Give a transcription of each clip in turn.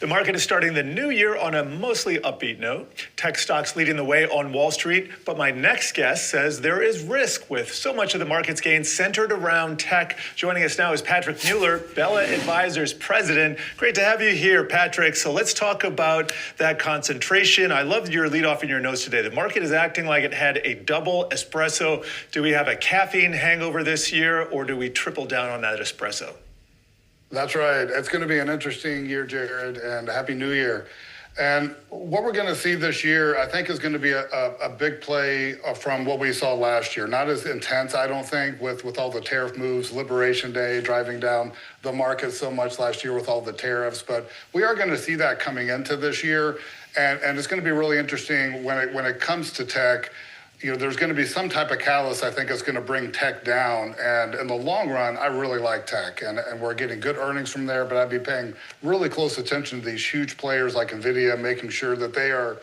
The market is starting the new year on a mostly upbeat note. Tech stocks leading the way on Wall Street, but my next guest says there is risk with so much of the market's gains centered around tech. Joining us now is Patrick Mueller, Bella Advisors president. Great to have you here, Patrick. So let's talk about that concentration. I love your lead off in your notes today. The market is acting like it had a double espresso. Do we have a caffeine hangover this year, or do we triple down on that espresso? That's right. It's going to be an interesting year, Jared, and Happy New Year. And what we're going to see this year, I think, is going to be a big play from what we saw last year. Not as intense, I don't think, with all the tariff moves, Liberation Day driving down the market so much last year with all the tariffs. But we are going to see that coming into this year. And it's going to be really interesting when it comes to tech. You know, there's going to be some type of catalyst, I think, that's going to bring tech down. And in the long run, I really like tech. And we're getting good earnings from there, but I'd be paying really close attention to these huge players like NVIDIA, making sure that they are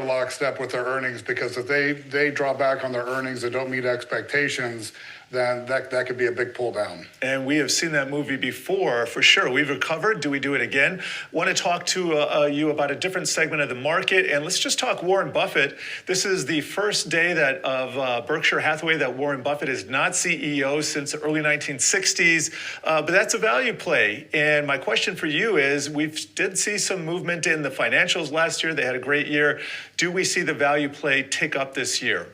lockstep with their earnings, because if they draw back on their earnings that don't meet expectations, then that could be a big pull down. And we have seen that movie before, for sure. We've recovered. Do we do it again? Want to talk to you about a different segment of the market. And let's just talk Warren Buffett. This is the first day of Berkshire Hathaway that Warren Buffett is not CEO since the early 1960s. But that's a value play. And my question for you is, we did see some movement in the financials last year. They had a great year. Do we see the value play tick up this year?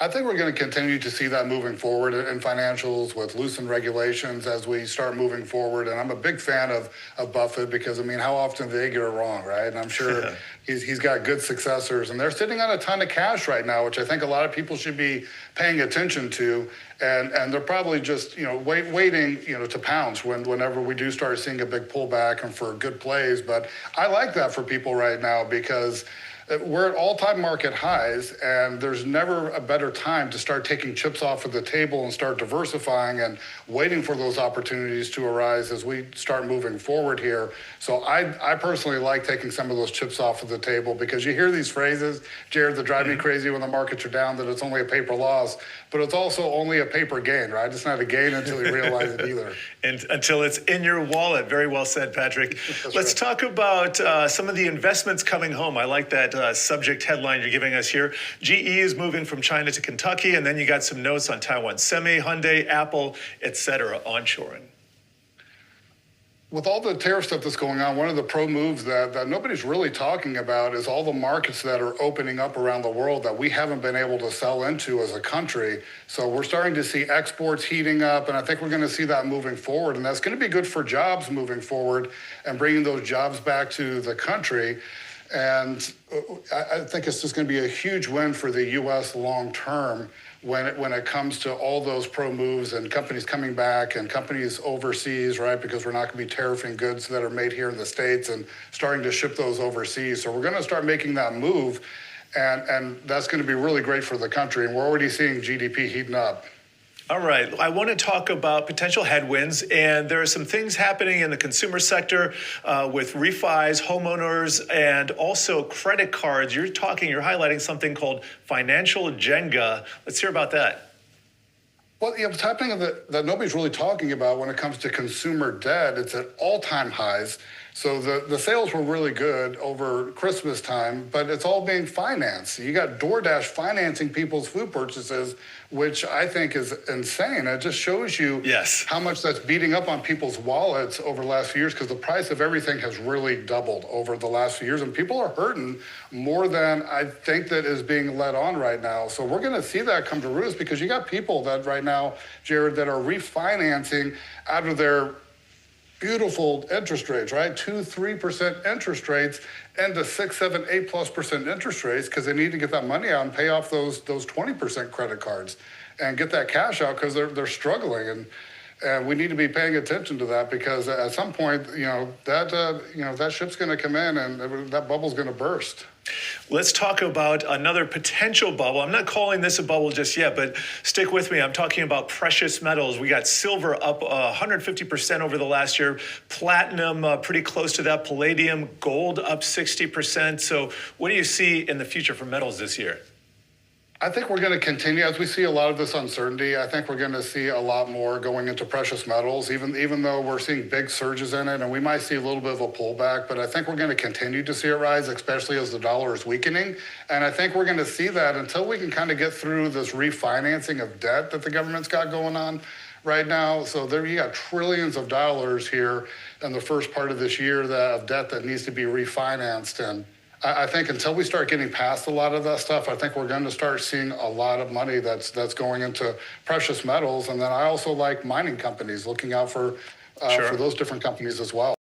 I think we're going to continue to see that moving forward in financials with loosened regulations as we start moving forward. And I'm a big fan of Buffett because, I mean, how often do they get it wrong, right? And I'm sure he's got good successors. And they're sitting on a ton of cash right now, which I think a lot of people should be paying attention to. And they're probably just, waiting, to pounce whenever we do start seeing a big pullback and for good plays. But I like that for people right now because we're at all-time market highs, and there's never a better time to start taking chips off of the table and start diversifying and waiting for those opportunities to arise as we start moving forward here. So I personally like taking some of those chips off of the table, because you hear these phrases, Jared, that drive me crazy when the markets are down, that it's only a paper loss, but it's also only a paper gain, right? It's not a gain until you realize it either. And until it's in your wallet. Very well said, Patrick. Let's talk about some of the investments coming home. I like that subject headline you're giving us here. GE is moving from China to Kentucky, and then you got some notes on Taiwan Semi, Hyundai, Apple, etc., onshoring. With all the tariff stuff that's going on, one of the pro moves that nobody's really talking about is all the markets that are opening up around the world that we haven't been able to sell into as a country. So we're starting to see exports heating up, and I think we're going to see that moving forward. And that's going to be good for jobs moving forward and bringing those jobs back to the country. And I think it's just going to be a huge win for the U.S. long term when it comes to all those pro moves and companies coming back and companies overseas, right? Because we're not going to be tariffing goods that are made here in the States and starting to ship those overseas. So we're going to start making that move, and that's going to be really great for the country. And we're already seeing GDP heating up. All right. I want to talk about potential headwinds, and there are some things happening in the consumer sector with refis, homeowners, and also credit cards. You're highlighting something called financial Jenga. Let's hear about that. Well, what's happening that nobody's really talking about when it comes to consumer debt, it's at all-time highs. So the sales were really good over Christmas time, but it's all being financed. You got DoorDash financing people's food purchases, which I think is insane. It just shows you how much that's beating up on people's wallets over the last few years, because the price of everything has really doubled over the last few years, and people are hurting more than I think that is being let on right now. So we're going to see that come to roost, because you got people that right now, Jared, that are refinancing out of their beautiful interest rates, right? 2-3% interest rates, and the 6-7-8+% interest rates, because they need to get that money out and pay off those 20% credit cards and get that cash out, because they're struggling. And we need to be paying attention to that, because at some point, that ship's going to come in and that bubble's going to burst. Let's talk about another potential bubble. I'm not calling this a bubble just yet, but stick with me. I'm talking about precious metals. We got silver up 150% over the last year, platinum pretty close to that, palladium, gold up 60%. So what do you see in the future for metals this year? I think we're going to continue as we see a lot of this uncertainty. I think we're going to see a lot more going into precious metals, even though we're seeing big surges in it, and we might see a little bit of a pullback. But I think we're going to continue to see it rise, especially as the dollar is weakening. And I think we're going to see that until we can kind of get through this refinancing of debt that the government's got going on right now. So there you got trillions of dollars here in the first part of this year of debt that needs to be refinanced. And I think until we start getting past a lot of that stuff, I think we're going to start seeing a lot of money that's going into precious metals. And then I also like mining companies, looking out for those different companies as well.